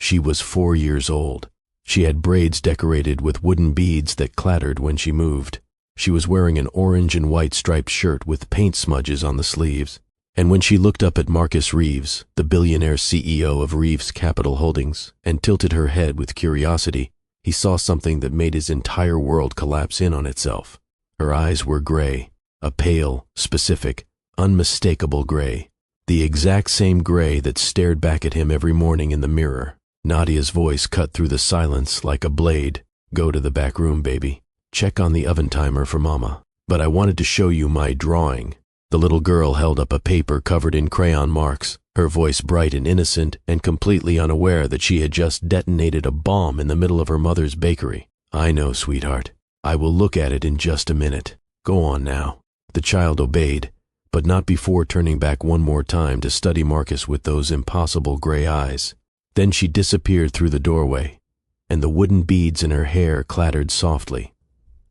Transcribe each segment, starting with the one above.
She was 4 years old. She had braids decorated with wooden beads that clattered when she moved. She was wearing an orange and white striped shirt with paint smudges on the sleeves. And when she looked up at Marcus Reeves, the billionaire CEO of Reeves Capital Holdings, and tilted her head with curiosity, he saw something that made his entire world collapse in on itself. Her eyes were gray, a pale, specific, unmistakable gray. The exact same gray that stared back at him every morning in the mirror. Nadia's voice cut through the silence like a blade. "Go to the back room, baby. Check on the oven timer for Mama. But I wanted to show you my drawing." The little girl held up a paper covered in crayon marks, her voice bright and innocent and completely unaware that she had just detonated a bomb in the middle of her mother's bakery. "I know, sweetheart. I will look at it in just a minute. Go on now." The child obeyed, but not before turning back one more time to study Marcus with those impossible gray eyes. Then she disappeared through the doorway, and the wooden beads in her hair clattered softly,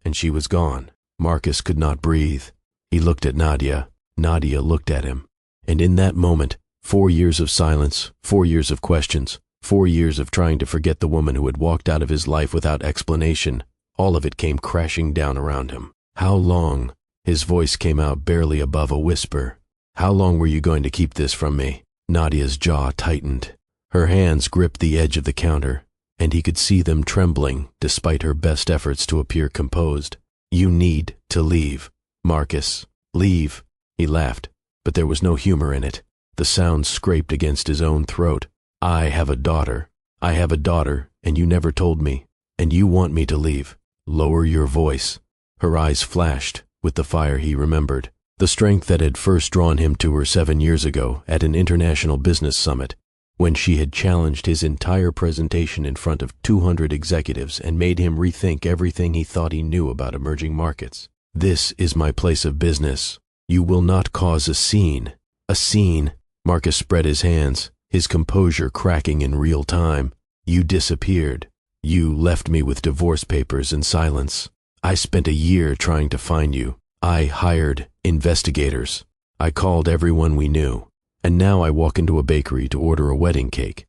and she was gone. Marcus could not breathe. He looked at Nadia. Nadia looked at him. And in that moment, 4 years of silence, 4 years of questions, 4 years of trying to forget the woman who had walked out of his life without explanation, all of it came crashing down around him. "How long?" His voice came out barely above a whisper. "How long were you going to keep this from me?" Nadia's jaw tightened. Her hands gripped the edge of the counter, and he could see them trembling despite her best efforts to appear composed. "You need to leave, Marcus. Leave." He laughed, but there was no humor in it. The sound scraped against his own throat. "I have a daughter. I have a daughter, and you never told me. And you want me to leave. Lower your voice." Her eyes flashed with the fire he remembered. The strength that had first drawn him to her 7 years ago at an international business summit, when she had challenged his entire presentation in front of 200 executives and made him rethink everything he thought he knew about emerging markets. "This is my place of business. You will not cause a scene." "A scene?" Marcus spread his hands, his composure cracking in real time. "You disappeared. You left me with divorce papers and silence. I spent a year trying to find you. I hired investigators. I called everyone we knew. And now I walk into a bakery to order a wedding cake.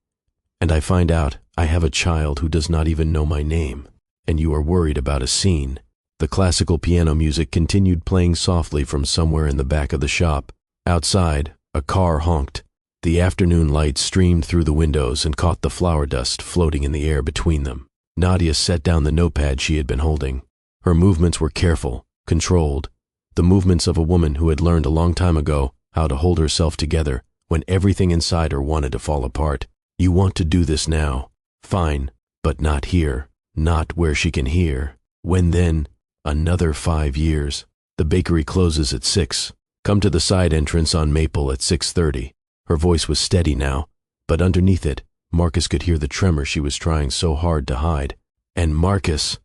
And I find out I have a child who does not even know my name. And you are worried about a scene." The classical piano music continued playing softly from somewhere in the back of the shop. Outside, a car honked. The afternoon light streamed through the windows and caught the flour dust floating in the air between them. Nadia set down the notepad she had been holding. Her movements were careful, controlled, the movements of a woman who had learned a long time ago how to hold herself together when everything inside her wanted to fall apart. "You want to do this now. Fine, but not here. Not where she can hear. When then? Another 5 years. The bakery closes at 6. Come to the side entrance on Maple at 6:30. Her voice was steady now, but underneath it, Marcus could hear the tremor she was trying so hard to hide. "And Marcus,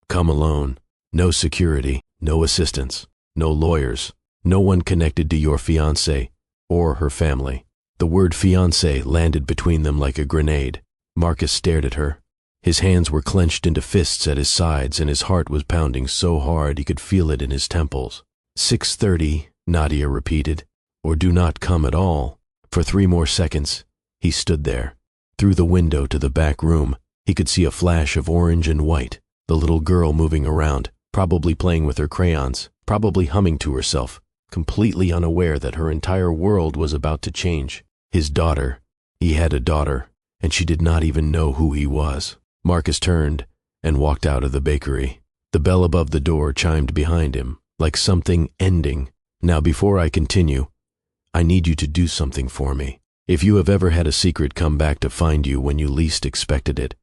come alone. No security, no assistants, no lawyers, no one connected to your fiancé or her family." The word fiancé landed between them like a grenade. Marcus stared at her. His hands were clenched into fists at his sides, and his heart was pounding so hard he could feel it in his temples. 6:30, Nadia repeated, "or do not come at all." For 3 more seconds, he stood there. Through the window to the back room, he could see a flash of orange and white, the little girl moving around, probably playing with her crayons, probably humming to herself, completely unaware that her entire world was about to change. His daughter. He had a daughter, and she did not even know who he was. Marcus turned and walked out of the bakery. The bell above the door chimed behind him, like something ending. "Now, before I continue, I need you to do something for me. If you have ever had a secret come back to find you when you least expected it,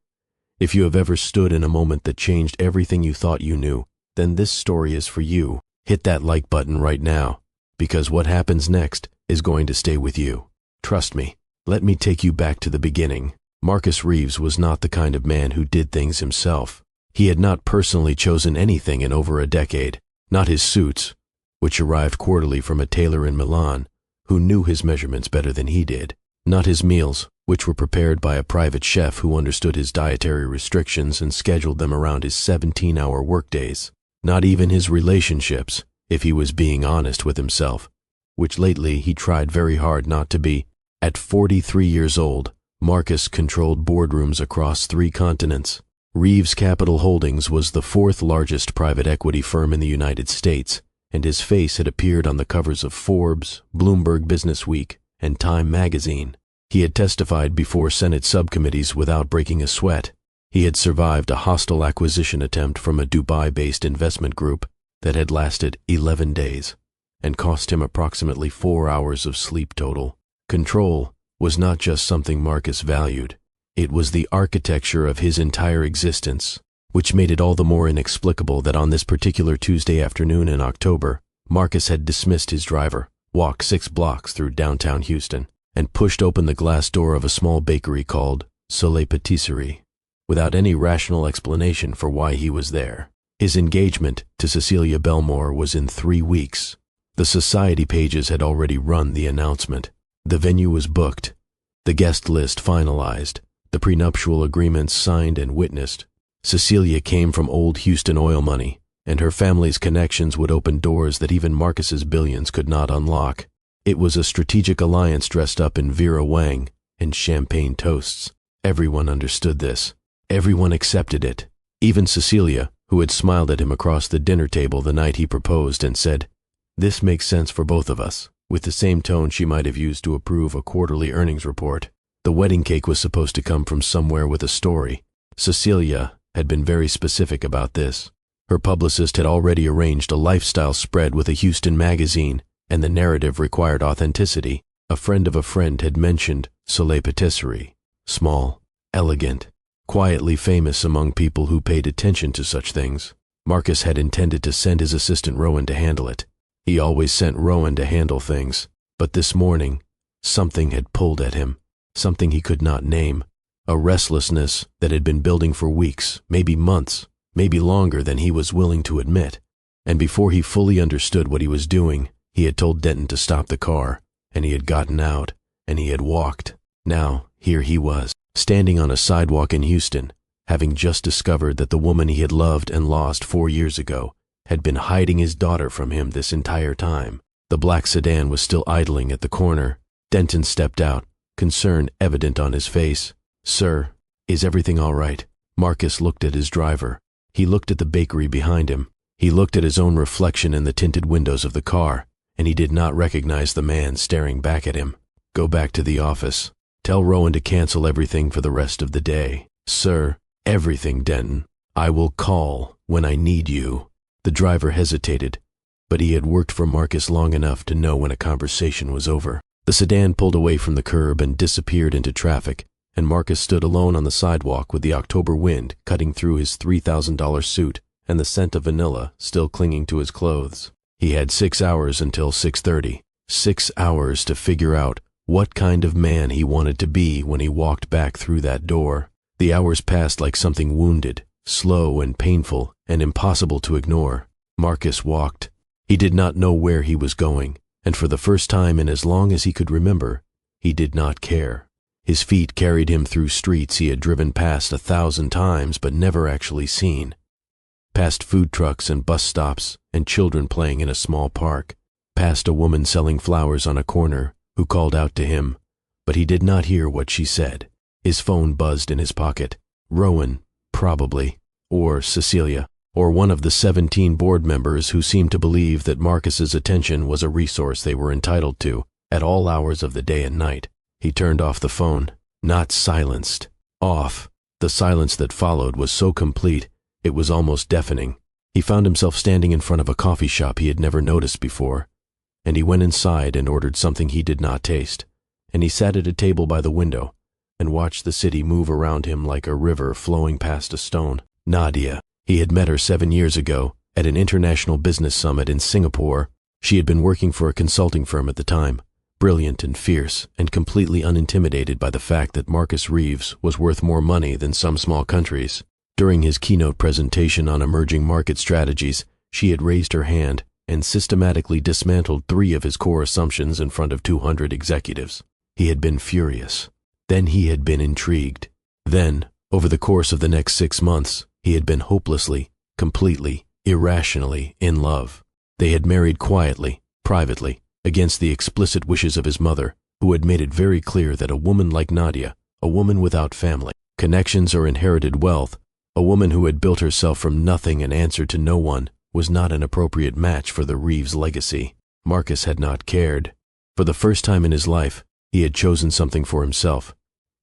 if you have ever stood in a moment that changed everything you thought you knew, then this story is for you. Hit that like button right now, because what happens next is going to stay with you. Trust me. Let me take you back to the beginning." Marcus Reeves was not the kind of man who did things himself. He had not personally chosen anything in over a decade. Not his suits, which arrived quarterly from a tailor in Milan, who knew his measurements better than he did. Not his meals, which were prepared by a private chef who understood his dietary restrictions and scheduled them around his 17-hour workdays. Not even his relationships, if he was being honest with himself, which lately he tried very hard not to be. At 43 years old, Marcus controlled boardrooms across 3 continents. Reeves Capital Holdings was the 4th largest private equity firm in the United States, and his face had appeared on the covers of Forbes, Bloomberg Businessweek, and Time magazine. He had testified before Senate subcommittees without breaking a sweat. He had survived a hostile acquisition attempt from a Dubai-based investment group that had lasted 11 days and cost him approximately 4 hours of sleep total. Control was not just something Marcus valued. It was the architecture of his entire existence, which made it all the more inexplicable that on this particular Tuesday afternoon in October, Marcus had dismissed his driver, walked 6 blocks through downtown Houston, and pushed open the glass door of a small bakery called Soleil Patisserie, without any rational explanation for why he was there. His engagement to Cecilia Belmore was in 3 weeks. The society pages had already run the announcement. The venue was booked, the guest list finalized, the prenuptial agreements signed and witnessed. Cecilia came from old Houston oil money, and her family's connections would open doors that even Marcus's billions could not unlock. It was a strategic alliance dressed up in Vera Wang and champagne toasts. Everyone understood this. Everyone accepted it. Even Cecilia, who had smiled at him across the dinner table the night he proposed and said, "This makes sense for both of us," with the same tone she might have used to approve a quarterly earnings report. The wedding cake was supposed to come from somewhere with a story. Cecilia had been very specific about this. Her publicist had already arranged a lifestyle spread with a Houston magazine, and the narrative required authenticity. A friend of a friend had mentioned Soleil Patisserie. Small, elegant, quietly famous among people who paid attention to such things. Marcus had intended to send his assistant Rowan to handle it. He always sent Rowan to handle things, but this morning, something had pulled at him, something he could not name, a restlessness that had been building for weeks, maybe months, maybe longer than he was willing to admit. And before he fully understood what he was doing, he had told Denton to stop the car, and he had gotten out, and he had walked. Now, here he was, standing on a sidewalk in Houston, having just discovered that the woman he had loved and lost 4 years ago had been hiding his daughter from him this entire time. The black sedan was still idling at the corner. Denton stepped out, concern evident on his face. "Sir, is everything all right?" Marcus looked at his driver. He looked at the bakery behind him. He looked at his own reflection in the tinted windows of the car, and he did not recognize the man staring back at him. "Go back to the office. Tell Rowan to cancel everything for the rest of the day." "Sir, everything, Denton. I will call when I need you." The driver hesitated, but he had worked for Marcus long enough to know when a conversation was over. The sedan pulled away from the curb and disappeared into traffic, and Marcus stood alone on the sidewalk with the October wind cutting through his $3,000 suit and the scent of vanilla still clinging to his clothes. He had 6 hours until 6:30. 6 hours to figure out what kind of man he wanted to be when he walked back through that door. The hours passed like something wounded, slow and painful and impossible to ignore. Marcus walked. He did not know where he was going, and for the first time in as long as he could remember, he did not care. His feet carried him through streets he had driven past 1,000 times but never actually seen. Past food trucks and bus stops and children playing in a small park. Past a woman selling flowers on a corner who called out to him, but he did not hear what she said. His phone buzzed in his pocket. Rowan, probably, or Cecilia, or one of the 17 board members who seemed to believe that Marcus's attention was a resource they were entitled to at all hours of the day and night. He turned off the phone. Not silenced. Off. The silence that followed was so complete, it was almost deafening. He found himself standing in front of a coffee shop he had never noticed before, and he went inside and ordered something he did not taste, and he sat at a table by the window and watched the city move around him like a river flowing past a stone. Nadia. He had met her 7 years ago at an international business summit in Singapore. She had been working for a consulting firm at the time, brilliant and fierce and completely unintimidated by the fact that Marcus Reeves was worth more money than some small countries. During his keynote presentation on emerging market strategies, she had raised her hand and systematically dismantled 3 of his core assumptions in front of 200 executives. He had been furious. Then he had been intrigued. Then, over the course of the next 6 months, he had been hopelessly, completely, irrationally in love. They had married quietly, privately, against the explicit wishes of his mother, who had made it very clear that a woman like Nadia, a woman without family, connections or inherited wealth, a woman who had built herself from nothing and answered to no one, was not an appropriate match for the Reeves legacy. Marcus had not cared. For the first time in his life, he had chosen something for himself,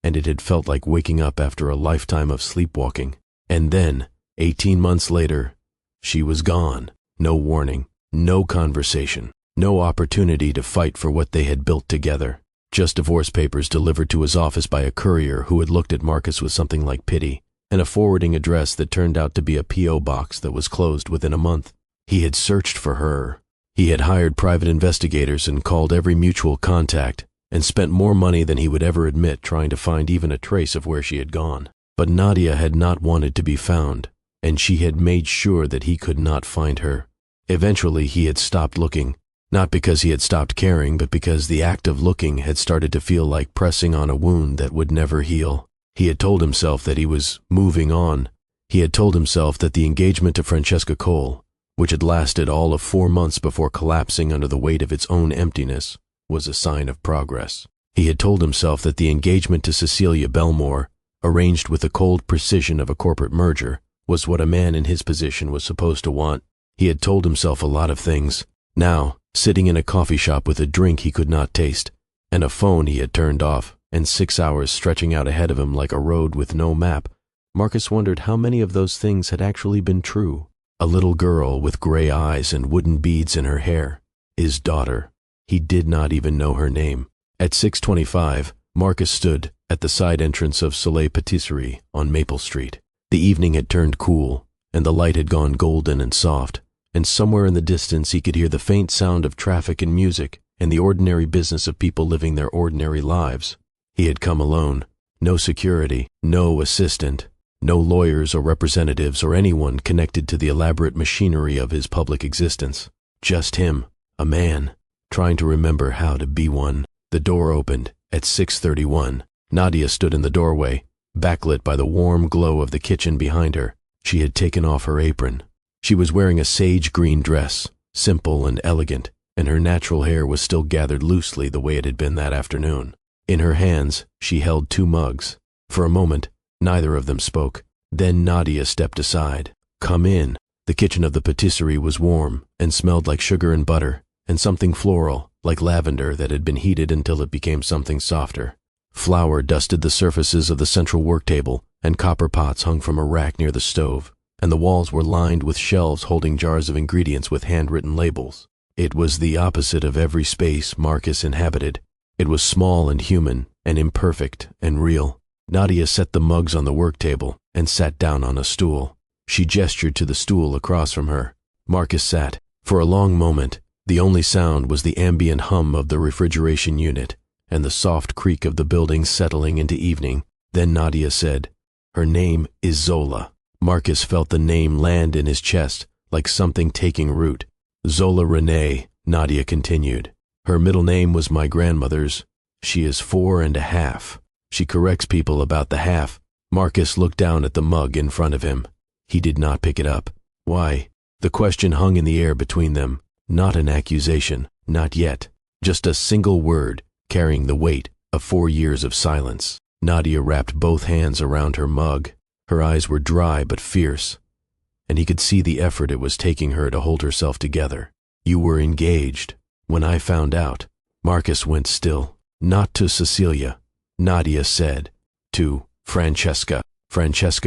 and it had felt like waking up after a lifetime of sleepwalking. And then, 18 months later, she was gone. No warning, no conversation, no opportunity to fight for what they had built together. Just divorce papers delivered to his office by a courier who had looked at Marcus with something like pity, and a forwarding address that turned out to be a P.O. box that was closed within a month. He had searched for her. He had hired private investigators and called every mutual contact, and spent more money than he would ever admit trying to find even a trace of where she had gone. But Nadia had not wanted to be found, and she had made sure that he could not find her. Eventually he had stopped looking, not because he had stopped caring, but because the act of looking had started to feel like pressing on a wound that would never heal. He had told himself that he was moving on. He had told himself that the engagement to Francesca Cole, which had lasted all of 4 months before collapsing under the weight of its own emptiness, was a sign of progress. He had told himself that the engagement to Cecilia Belmore, arranged with the cold precision of a corporate merger, was what a man in his position was supposed to want. He had told himself a lot of things. Now, sitting in a coffee shop with a drink he could not taste, and a phone he had turned off, and 6 hours stretching out ahead of him like a road with no map, Marcus wondered how many of those things had actually been true. A little girl with gray eyes and wooden beads in her hair. His daughter. He did not even know her name. At 6:25, Marcus stood at the side entrance of Soleil Patisserie on Maple Street. The evening had turned cool, and the light had gone golden and soft, and somewhere in the distance he could hear the faint sound of traffic and music and the ordinary business of people living their ordinary lives. He had come alone. No security, no assistant, no lawyers or representatives or anyone connected to the elaborate machinery of his public existence. Just him, a man, trying to remember how to be one. The door opened at 6:31. Nadia stood in the doorway, backlit by the warm glow of the kitchen behind her. She had taken off her apron. She was wearing a sage green dress, simple and elegant, and her natural hair was still gathered loosely the way it had been that afternoon. In her hands, she held 2 mugs. For a moment, neither of them spoke. Then Nadia stepped aside. "Come in." The kitchen of the patisserie was warm and smelled like sugar and butter, and something floral, like lavender that had been heated until it became something softer. Flour dusted the surfaces of the central work table, and copper pots hung from a rack near the stove, and the walls were lined with shelves holding jars of ingredients with handwritten labels. It was the opposite of every space Marcus inhabited. It was small and human, and imperfect and real. Nadia set the mugs on the work table and sat down on a stool. She gestured to the stool across from her. Marcus sat. For a long moment, the only sound was the ambient hum of the refrigeration unit and the soft creak of the building settling into evening. Then Nadia said, "Her name is Zola." Marcus felt the name land in his chest like something taking root. "Zola Renee," Nadia continued. "Her middle name was my grandmother's. She is 4.5. She corrects people about the half." Marcus looked down at the mug in front of him. He did not pick it up. Why? The question hung in the air between them. Not an accusation, not yet. Just a single word, carrying the weight of 4 years of silence. Nadia wrapped both hands around her mug. Her eyes were dry but fierce, and he could see the effort it was taking her to hold herself together. "You were engaged. When I found out." Marcus went still. "Not to Cecilia," Nadia said. "To Francesca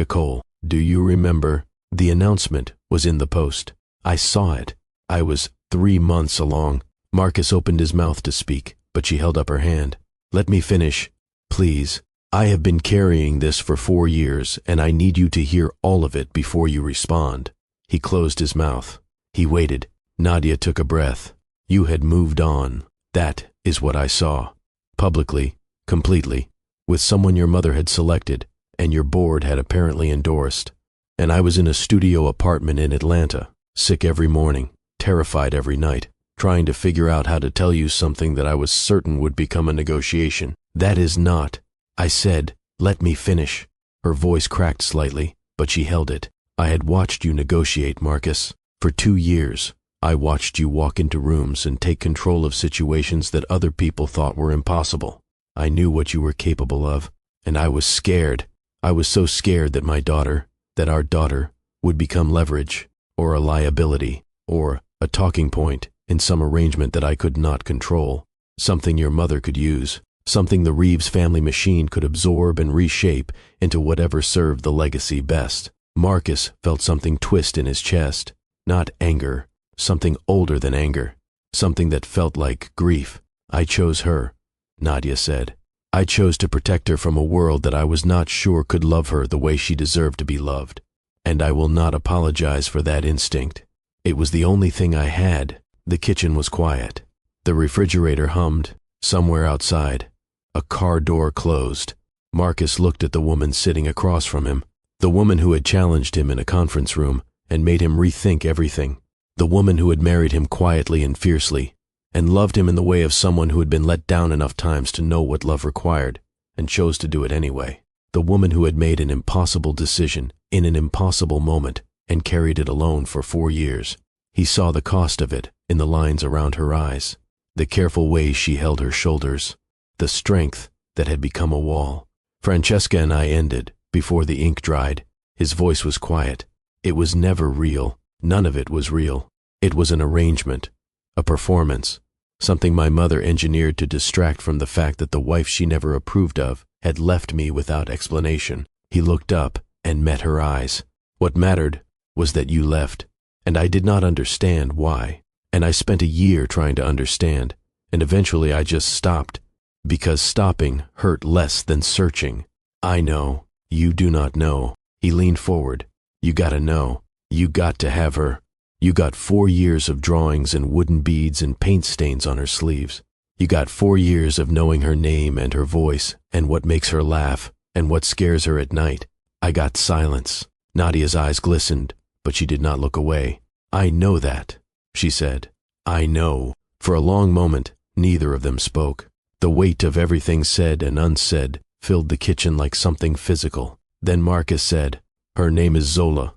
Cole. Do you remember? The announcement was in the post. I saw it. I was 3 months along." Marcus opened his mouth to speak, but she held up her hand. "Let me finish, please. I have been carrying this for 4 years, and I need you to hear all of it before you respond." He closed his mouth. He waited. Nadia took a breath. "You had moved on. That is what I saw. Publicly, completely, with someone your mother had selected, and your board had apparently endorsed. And I was in a studio apartment in Atlanta, sick every morning, terrified every night, trying to figure out how to tell you something that I was certain would become a negotiation. That is not." I said, "Let me finish." Her voice cracked slightly, but she held it. "I had watched you negotiate, Marcus. For 2 years, I watched you walk into rooms and take control of situations that other people thought were impossible. I knew what you were capable of. And I was scared. I was so scared that our daughter, would become leverage, or a liability, or a talking point in some arrangement that I could not control, something your mother could use, something the Reeves family machine could absorb and reshape into whatever served the legacy best. Marcus felt something twist in his chest, not anger, something older than anger, something that felt like grief. I chose her, Nadia said. I chose to protect her from a world that I was not sure could love her the way she deserved to be loved. And I will not apologize for that instinct. It was the only thing I had. The kitchen was quiet. The refrigerator hummed. Somewhere outside, a car door closed. Marcus looked at the woman sitting across from him, the woman who had challenged him in a conference room and made him rethink everything, the woman who had married him quietly and fiercely, and loved him in the way of someone who had been let down enough times to know what love required and chose to do it anyway. The woman who had made an impossible decision in an impossible moment and carried it alone for 4 years. He saw the cost of it in the lines around her eyes, the careful way she held her shoulders, the strength that had become a wall. Francesca and I ended before the ink dried. His voice was quiet. It was never real. None of it was real. It was an arrangement, a performance, something my mother engineered to distract from the fact that the wife she never approved of had left me without explanation. He looked up and met her eyes. What mattered was that you left, and I did not understand why. And I spent a year trying to understand, and eventually I just stopped, because stopping hurt less than searching. I know. You do not know. He leaned forward. You gotta know. You got to have her. You got 4 years of drawings and wooden beads and paint stains on her sleeves. You got 4 years of knowing her name and her voice and what makes her laugh and what scares her at night. I got silence. Nadia's eyes glistened, but she did not look away. I know that, she said. I know. For a long moment, neither of them spoke. The weight of everything said and unsaid filled the kitchen like something physical. Then Marcus said, her name is Zola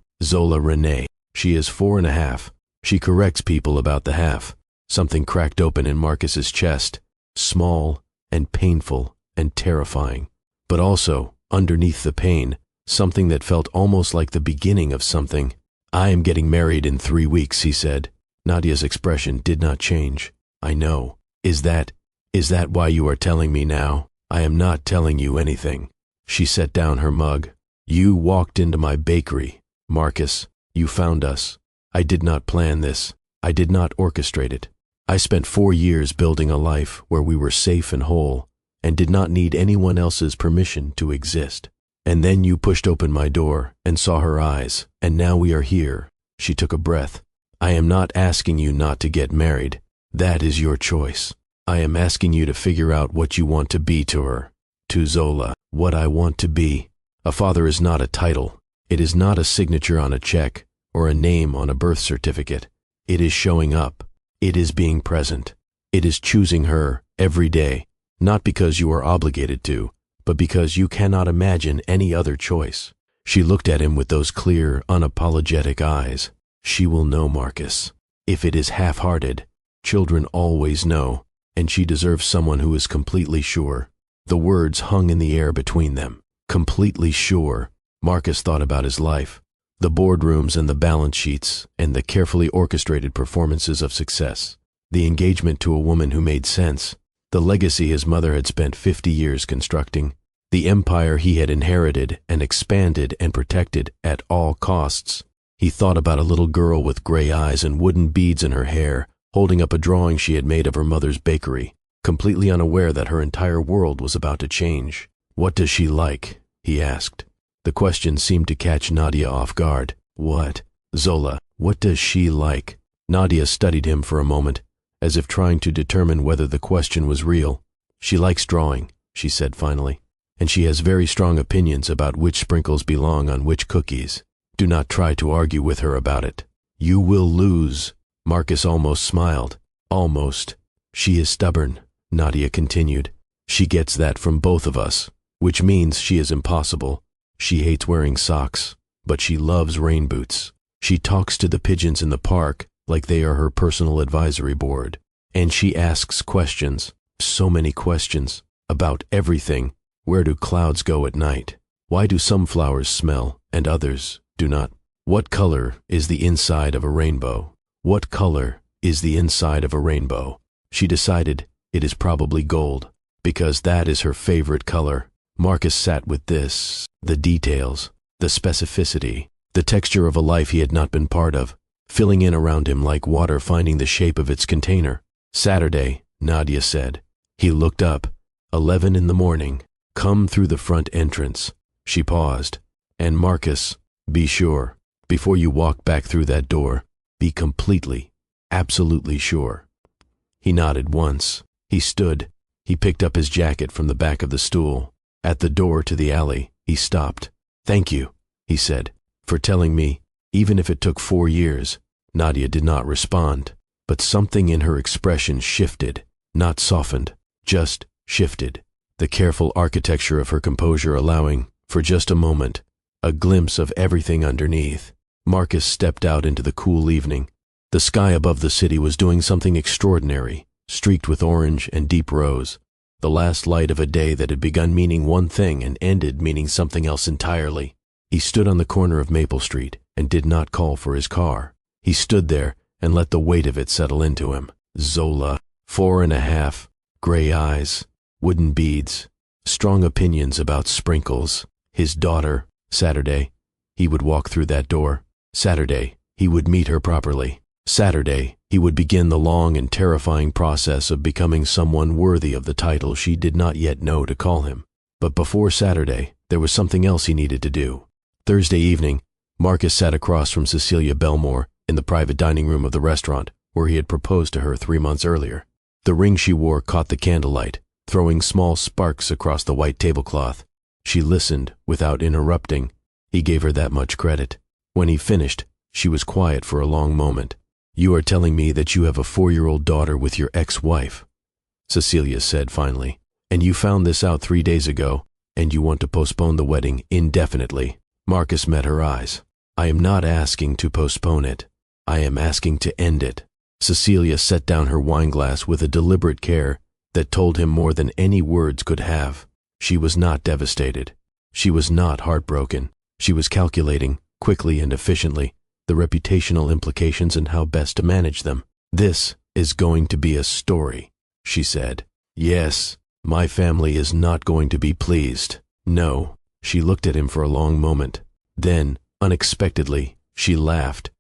Renee. She is 4.5. She corrects people about the half. Something cracked open in Marcus's chest, small and painful and terrifying. But also, underneath the pain, something that felt almost like the beginning of something. I am getting married in 3 weeks, he said. Nadia's expression did not change. I know. Is that why you are telling me now? I am not telling you anything. She set down her mug. You walked into my bakery, Marcus. You found us. I did not plan this. I did not orchestrate it. I spent 4 years building a life where we were safe and whole, and did not need anyone else's permission to exist. And then you pushed open my door and saw her eyes, and now we are here. She took a breath. I am not asking you not to get married. That is your choice. I am asking you to figure out what you want to be to her. To Zola, what I want to be. A father is not a title. It is not a signature on a check or a name on a birth certificate. It is showing up. It is being present. It is choosing her every day, not because you are obligated to, but because you cannot imagine any other choice. She looked at him with those clear, unapologetic eyes. She will know, Marcus. If it is half-hearted, children always know, and she deserves someone who is completely sure. The words hung in the air between them. Completely sure. Marcus thought about his life, the boardrooms and the balance sheets and the carefully orchestrated performances of success, the engagement to a woman who made sense, the legacy his mother had spent 50 years constructing, the empire he had inherited and expanded and protected at all costs. He thought about a little girl with gray eyes and wooden beads in her hair, holding up a drawing she had made of her mother's bakery, completely unaware that her entire world was about to change. What does she like? He asked. The question seemed to catch Nadia off guard. What? Zola, what does she like? Nadia studied him for a moment, as if trying to determine whether the question was real. She likes drawing, she said finally, and she has very strong opinions about which sprinkles belong on which cookies. Do not try to argue with her about it. You will lose. Marcus almost smiled. Almost. She is stubborn, Nadia continued. She gets that from both of us, which means she is impossible. She hates wearing socks, but she loves rain boots. She talks to the pigeons in the park like they are her personal advisory board. And she asks questions, so many questions, about everything, Where do clouds go at night? Why do some flowers smell and others do not? What color is the inside of a rainbow? What color is the inside of a rainbow? She decided it is probably gold, because that is her favorite color. Marcus sat with this, the details, the specificity, the texture of a life he had not been part of, filling in around him like water finding the shape of its container. Saturday, Nadia said. He looked up. 11 in the morning. Come through the front entrance. She paused. And Marcus, be sure, before you walk back through that door, be completely, absolutely sure. He nodded once. He stood. He picked up his jacket from the back of the stool. At the door to the alley, he stopped. Thank you, he said, for telling me, even if it took 4 years. Nadia did not respond, but something in her expression shifted, not softened, just shifted. The careful architecture of her composure allowing, for just a moment, a glimpse of everything underneath. Marcus stepped out into the cool evening. The sky above the city was doing something extraordinary, streaked with orange and deep rose. The last light of a day that had begun meaning one thing and ended meaning something else entirely. He stood on the corner of Maple Street and did not call for his car. He stood there and let the weight of it settle into him. Zola, 4.5, gray eyes, wooden beads, strong opinions about sprinkles. His daughter. Saturday, he would walk through that door. Saturday, he would meet her properly. Saturday, he would begin the long and terrifying process of becoming someone worthy of the title she did not yet know to call him. But before Saturday, there was something else he needed to do. Thursday evening, Marcus sat across from Cecilia Belmore in the private dining room of the restaurant where he had proposed to her 3 months earlier. The ring she wore caught the candlelight, throwing small sparks across the white tablecloth. She listened without interrupting. He gave her that much credit. When he finished, she was quiet for a long moment. You are telling me that you have a 4-year-old daughter with your ex-wife, Cecilia said finally, and you found this out 3 days ago, and you want to postpone the wedding indefinitely. Marcus met her eyes. I am not asking to postpone it. I am asking to end it. Cecilia set down her wineglass with a deliberate care that told him more than any words could have. She was not devastated. She was not heartbroken. She was calculating, quickly and efficiently, the reputational implications and how best to manage them. This is going to be a story, she said. Yes, my family is not going to be pleased. No. She looked at him for a long moment. Then, unexpectedly, she laughed.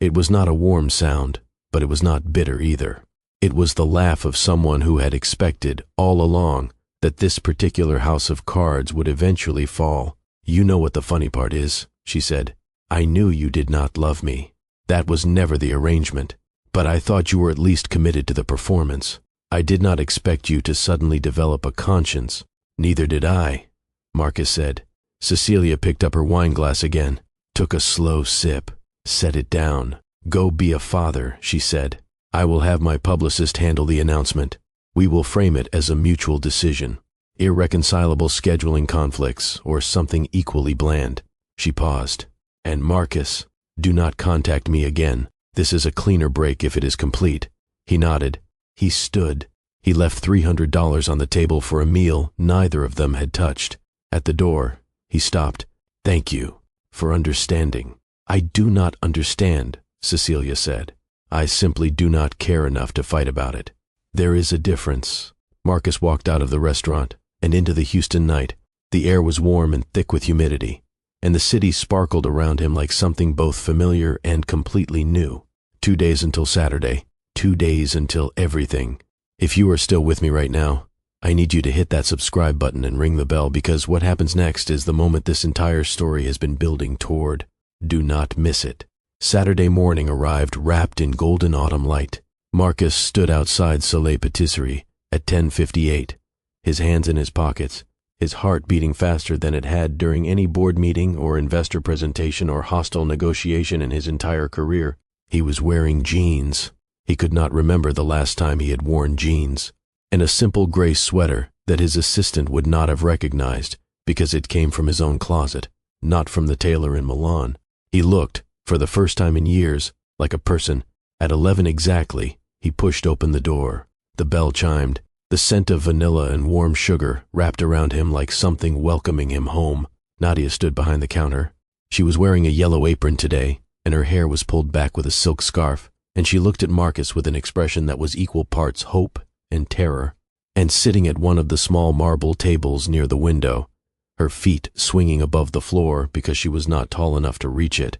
It was not a warm sound, but it was not bitter either. It was the laugh of someone who had expected, all along, that this particular house of cards would eventually fall. You know what the funny part is, she said. I knew you did not love me. That was never the arrangement. But I thought you were at least committed to the performance. I did not expect you to suddenly develop a conscience. Neither did I, Marcus said. Cecilia picked up her wineglass again, took a slow sip, set it down. Go be a father, she said. I will have my publicist handle the announcement. We will frame it as a mutual decision. Irreconcilable scheduling conflicts, or something equally bland. She paused. And Marcus, do not contact me again. This is a cleaner break if it is complete. He nodded. He stood. He left $300 on the table for a meal neither of them had touched. At the door, he stopped. Thank you for understanding. I do not understand, Cecilia said. I simply do not care enough to fight about it. There is a difference. Marcus walked out of the restaurant and into the Houston night. The air was warm and thick with humidity, and the city sparkled around him like something both familiar and completely new. 2 days until Saturday. 2 days until everything. If you are still with me right now, I need you to hit that subscribe button and ring the bell because what happens next is the moment this entire story has been building toward. Do not miss it. Saturday morning arrived wrapped in golden autumn light. Marcus stood outside Soleil Patisserie at 10:58, his hands in his pockets, his heart beating faster than it had during any board meeting or investor presentation or hostile negotiation in his entire career. He was wearing jeans. He could not remember the last time he had worn jeans, and a simple gray sweater that his assistant would not have recognized because it came from his own closet, not from the tailor in Milan. He looked, for the first time in years, like a person. At 11 exactly, he pushed open the door. The bell chimed. The scent of vanilla and warm sugar wrapped around him like something welcoming him home. Nadia stood behind the counter. She was wearing a yellow apron today, and her hair was pulled back with a silk scarf, and she looked at Marcus with an expression that was equal parts hope and terror. And sitting at one of the small marble tables near the window, her feet swinging above the floor because she was not tall enough to reach it,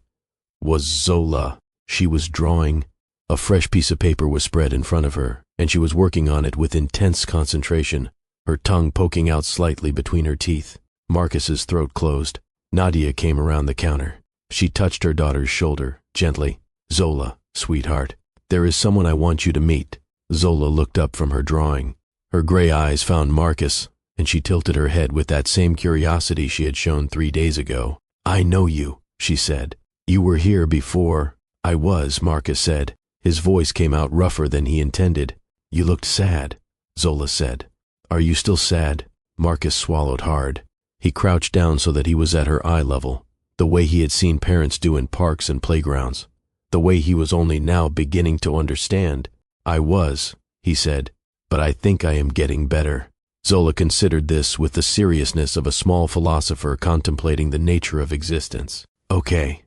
was Zola. She was drawing. A fresh piece of paper was spread in front of her, and she was working on it with intense concentration, her tongue poking out slightly between her teeth. Marcus's throat closed. Nadia came around the counter. She touched her daughter's shoulder, gently. "Zola, sweetheart, there is someone I want you to meet." Zola looked up from her drawing. Her gray eyes found Marcus, and she tilted her head with that same curiosity she had shown 3 days ago. "I know you," she said. "You were here before." "I was," Marcus said. His voice came out rougher than he intended. "You looked sad," Zola said. "Are you still sad?" Marcus swallowed hard. He crouched down so that he was at her eye level, the way he had seen parents do in parks and playgrounds, the way he was only now beginning to understand. "I was," he said, "but I think I am getting better." Zola considered this with the seriousness of a small philosopher contemplating the nature of existence. "Okay,"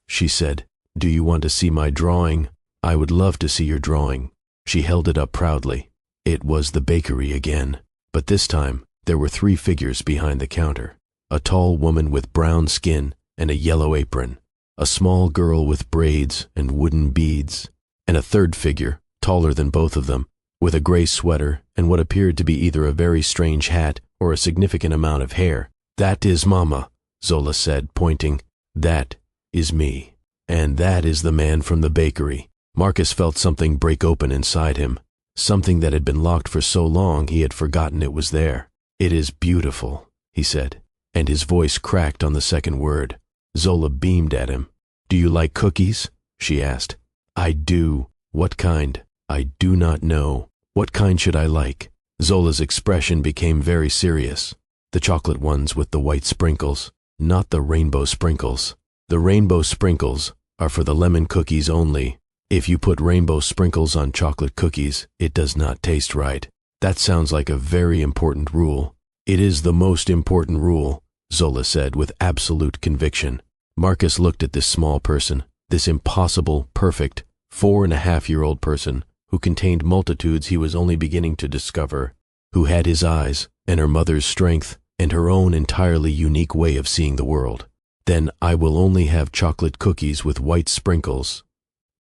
she said. "Do you want to see my drawing?" "I would love to see your drawing." She held it up proudly. It was the bakery again, but this time there were 3 figures behind the counter. A tall woman with brown skin and a yellow apron, a small girl with braids and wooden beads, and a third figure, taller than both of them, with a gray sweater and what appeared to be either a very strange hat or a significant amount of hair. "That is Mama," Zola said, pointing. "That is me. And that is the man from the bakery." Marcus felt something break open inside him, something that had been locked for so long he had forgotten it was there. "It is beautiful," he said, and his voice cracked on the second word. Zola beamed at him. "Do you like cookies?" she asked. "I do." "What kind?" "I do not know." "What kind should I like?" Zola's expression became very serious. "The chocolate ones with the white sprinkles, not the rainbow sprinkles. The rainbow sprinkles are for the lemon cookies only. If you put rainbow sprinkles on chocolate cookies, it does not taste right." "That sounds like a very important rule." "It is the most important rule," Zola said with absolute conviction. Marcus looked at this small person, this impossible, perfect, 4.5-year-old person who contained multitudes he was only beginning to discover, who had his eyes and her mother's strength and her own entirely unique way of seeing the world. "Then I will only have chocolate cookies with white sprinkles,"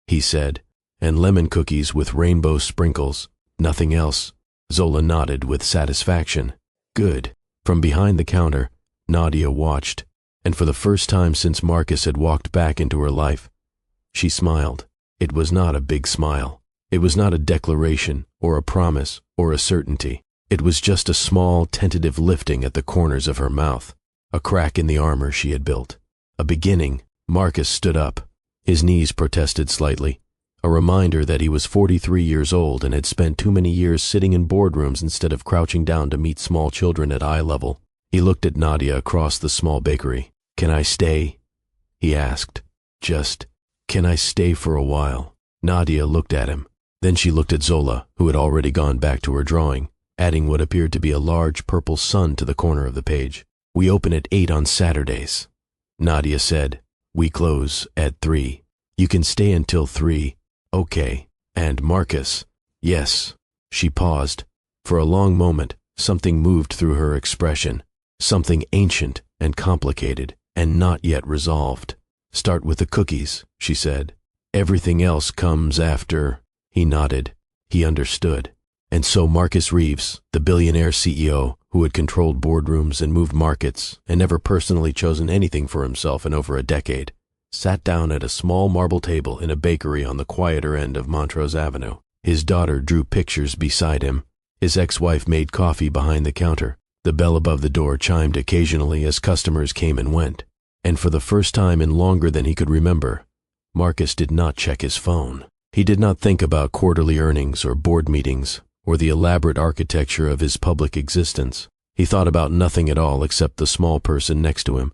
he said, "and lemon cookies with rainbow sprinkles. Nothing else." Zola nodded with satisfaction. "Good." From behind the counter, Nadia watched, and for the first time since Marcus had walked back into her life, she smiled. It was not a big smile. It was not a declaration or a promise or a certainty. It was just a small, tentative lifting at the corners of her mouth, a crack in the armor she had built. A beginning. Marcus stood up. His knees protested slightly, a reminder that he was 43 years old and had spent too many years sitting in boardrooms instead of crouching down to meet small children at eye level. He looked at Nadia across the small bakery. "Can I stay?" he asked. "Just, can I stay for a while?" Nadia looked at him. Then she looked at Zola, who had already gone back to her drawing, adding what appeared to be a large purple sun to the corner of the page. "We open at 8 on Saturdays," Nadia said. "We close at 3. You can stay until 3. "Okay." "And Marcus?" "Yes." She paused. For a long moment, something moved through her expression, something ancient and complicated and not yet resolved. "Start with the cookies," she said. "Everything else comes after." He nodded. He understood. And so Marcus Reeves, the billionaire CEO who had controlled boardrooms and moved markets and never personally chosen anything for himself in over a decade, sat down at a small marble table in a bakery on the quieter end of Montrose Avenue. His daughter drew pictures beside him. His ex-wife made coffee behind the counter. The bell above the door chimed occasionally as customers came and went. And for the first time in longer than he could remember, Marcus did not check his phone. He did not think about quarterly earnings or board meetings or the elaborate architecture of his public existence. He thought about nothing at all except the small person next to him,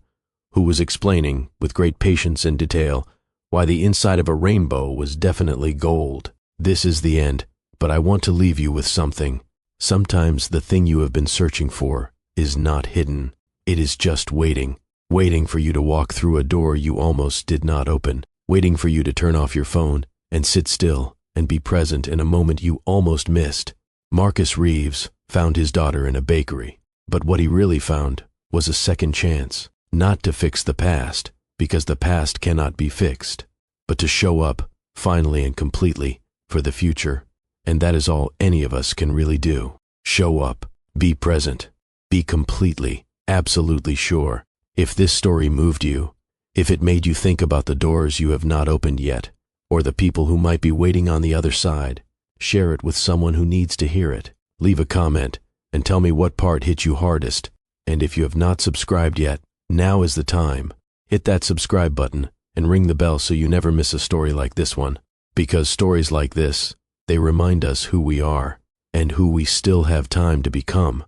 who was explaining, with great patience and detail, why the inside of a rainbow was definitely gold. "This is the end, but I want to leave you with something." Sometimes the thing you have been searching for is not hidden. It is just waiting, waiting for you to walk through a door you almost did not open, waiting for you to turn off your phone and sit still and be present in a moment you almost missed. Marcus Reeves found his daughter in a bakery, but what he really found was a second chance, not to fix the past, because the past cannot be fixed, but to show up, finally and completely, for the future. And that is all any of us can really do. Show up, be present, be completely, absolutely sure. If this story moved you, if it made you think about the doors you have not opened yet, or the people who might be waiting on the other side, share it with someone who needs to hear it. Leave a comment and tell me what part hit you hardest. And if you have not subscribed yet, now is the time. Hit that subscribe button and ring the bell so you never miss a story like this one. Because stories like this, they remind us who we are and who we still have time to become.